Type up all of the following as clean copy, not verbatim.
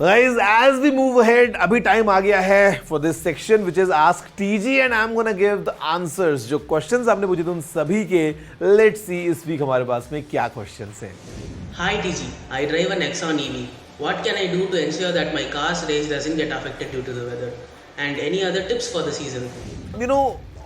Guys, as we move ahead, अभी time आ गया है for this section which is Ask TG and I'm gonna give the answers. जो questions आपने पूछे थे उन सभी के let's see इस week हमारे पास में क्या questions हैं. Hi TG, I drive a Nexon EV. What can I do to ensure that my car's race doesn't get affected due to the weather? And any other tips for the season? You know,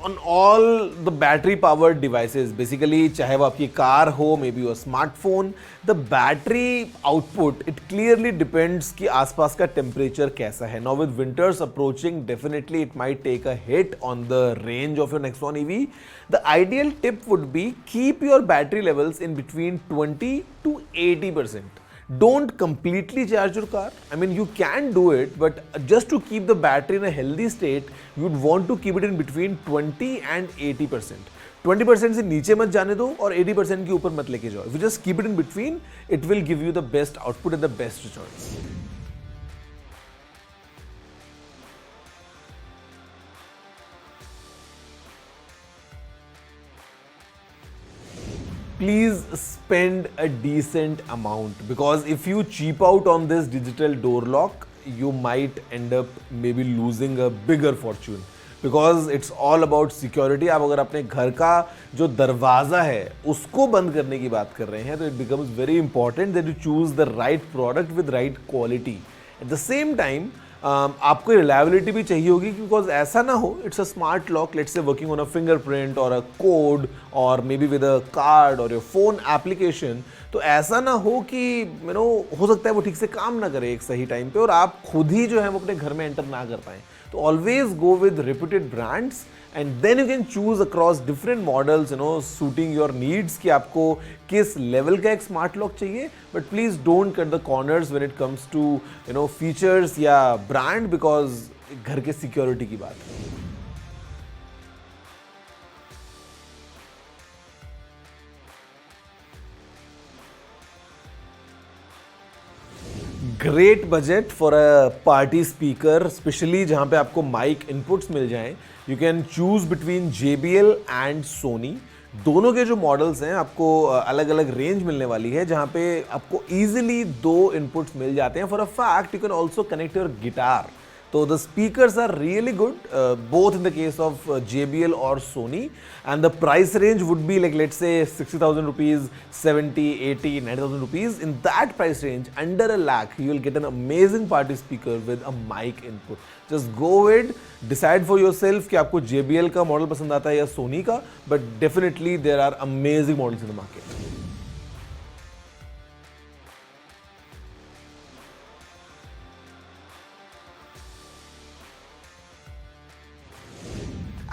on all the battery powered devices, basically चाहे वो आपकी car हो, maybe your smartphone, the battery output, it clearly depends कि आसपास का temperature कैसा है. Now with winters approaching, definitely it might take a hit on the range of your Nexon EV. The ideal tip would be keep your battery levels in between 20 to 80%. Don't completely charge your car. I mean, you can do it, but just to keep the battery in a healthy state, you'd want to keep it in between 20 and 80%. 20% से नीचे मत जाने दो और 80% के ऊपर मत लेके जाओ. If you just keep it in between, it will give you the best output and the best returns. Please spend a decent amount because if you cheap out on this digital door lock, you might end up maybe losing a bigger fortune because it's all about security. आप अगर अपने घर का जो दरवाज़ा है उसको बंद करने की बात कर रहे हैं तो it becomes very important that you choose the right product with right quality. At the same time, आपको रिलायबिलिटी भी चाहिए होगी बिकॉज ऐसा ना हो it's a smart lock let's say working on a fingerprint और अ कोड और may be with a card और योर फोन एप्लीकेशन. तो ऐसा ना हो कि हो सकता है वो ठीक से काम ना करे एक सही टाइम पे और आप खुद ही जो है वो अपने घर में एंटर ना कर पाएँ. तो always go with reputed brands and then you can choose across different models, suiting your needs कि आपको किस level का एक smart lock चाहिए. But please don't cut the corners when it comes to features या brand because घर के security की बात है. Great budget for a party speaker, specially जहाँ पे आपको माइक इनपुट्स मिल जाएं. You can choose between JBL and Soni. दोनों के जो मॉडल्स हैं आपको अलग अलग रेंज मिलने वाली है जहाँ पे आपको इजीली 2 इनपुट्स मिल जाते हैं. For a fact you can also connect your guitar. So the speakers are really good, both in the case of JBL or Sony, and the price range would be like let's say 60,000 rupees, 70, 80, 90,000 rupees. In that price range, under a lakh, you will get an amazing party speaker with a mic input. Just go ahead, decide for yourself कि आपको JBL का model पसंद आता है या Sony का, but definitely there are amazing models in the market.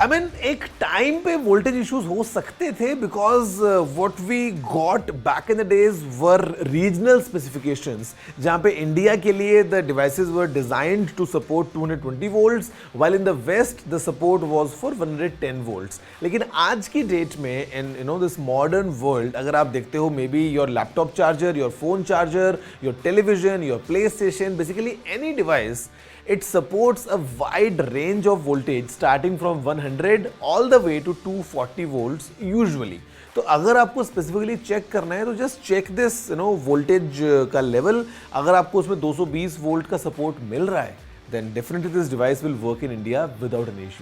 I mean, एक time पे वोल्टेज इश्यूज हो सकते थे because what we got back in the days were regional specifications जहाँ पे इंडिया के लिए the devices were designed to support 220 volts while in the west the support was for 110 volts. लेकिन आज की डेट में इन दिस मॉडर्न वर्ल्ड अगर आप देखते हो may be your laptop charger, your phone charger, your television, your play station, basically any device, it supports a wide range of voltage starting from 100 all the way to 240 volts usually. तो अगर आपको specifically check करना है तो just check this voltage का level. अगर आपको उसमें 220 वोल्ट का सपोर्ट मिल रहा है then definitely this device will work in India without an issue.